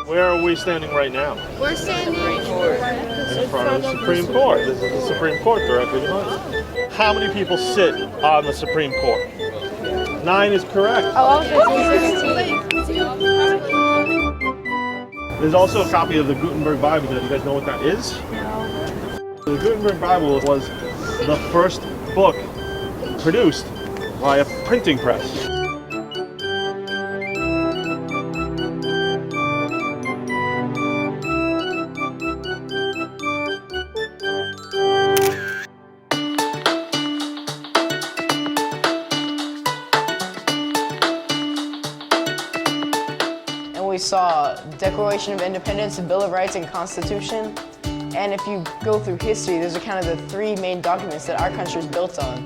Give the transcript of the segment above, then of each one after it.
Where are we standing right now? We're standing In front of the Supreme Court. This is the Supreme Court directly behind us. How many people sit on the Supreme Court? 9 is correct. Oh, I was 16. There's also a copy of the Gutenberg Bible. Do you guys know what that is? No. The Gutenberg Bible was the first book produced by a printing press. And we saw Declaration of Independence, the Bill of Rights, and Constitution. And if you go through history, those are kind of the 3 main documents that our country is built on.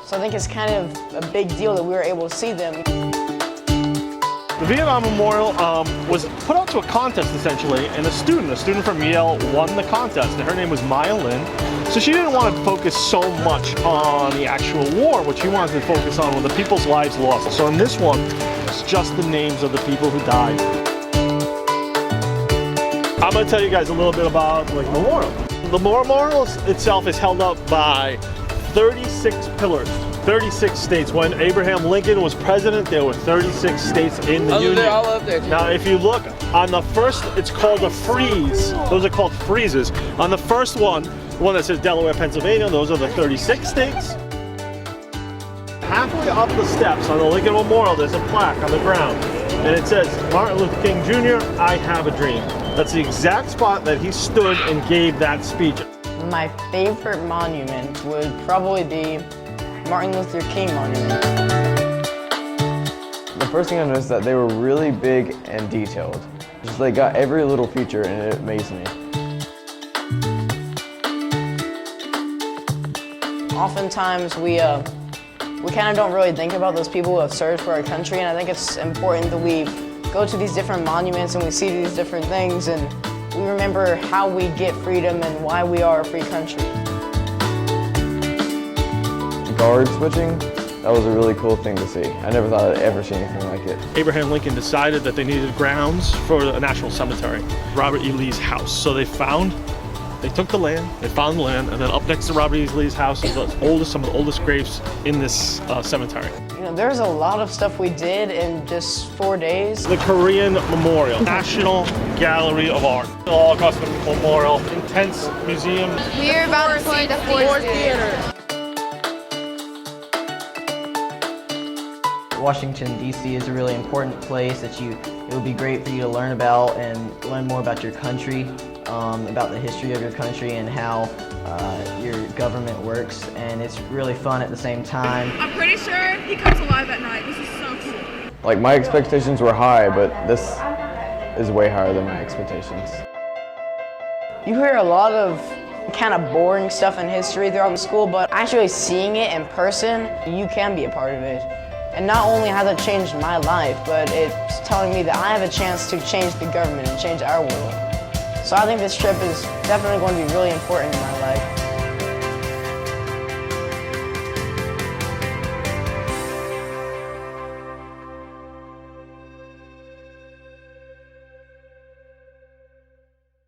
So I think it's kind of a big deal that we were able to see them. The Vietnam Memorial was put out to a contest essentially, and a student from Yale won the contest, and her name was Maya Lin. So she didn't want to focus so much on the actual war. What she wanted to focus on were the people's lives lost. So in this one, it's just the names of the people who died. I'm going to tell you guys a little bit about the memorial. The memorial itself is held up by 36 pillars, 36 states. When Abraham Lincoln was president, there were 36 states in the Union. All up there. Now, if you look on the first, it's called a frieze. Those are called friezes. On the first one, the one that says Delaware, Pennsylvania, those are the 36 states. Halfway up the steps on the Lincoln Memorial, there's a plaque on the ground, and it says, Martin Luther King Jr., I have a dream. That's the exact spot that he stood and gave that speech. My favorite monument would probably be Martin Luther King Monument. The first thing I noticed is that they were really big and detailed. Just they got every little feature and it amazed me. Oftentimes we kind of don't really think about those people who have served for our country, and I think it's important that we go to these different monuments and we see these different things and we remember how we get freedom and why we are a free country. Guard switching, that was a really cool thing to see. I never thought I'd ever see anything like it. Abraham Lincoln decided that they needed grounds for a national cemetery, Robert E. Lee's house. So they took the land, they found the land, and then up next to Robert E. Lee's house is some of the oldest graves in this cemetery. You know, there's a lot of stuff we did in just 4 days. The Korean Memorial, National Gallery of Art, the Holocaust Memorial, Intense Museum. We're about to see the Ford Theater. Washington, D.C. is a really important place that it would be great for you to learn about and learn more about your country, about the history of your country and how your government works, and it's really fun at the same time. I'm pretty sure he comes alive at night. This is so cool. Like, my expectations were high, but this is way higher than my expectations. You hear a lot of kind of boring stuff in history throughout the school, but actually seeing it in person, you can be a part of it. And not only has it changed my life, but it's telling me that I have a chance to change the government and change our world. So I think this trip is definitely going to be really important in my life.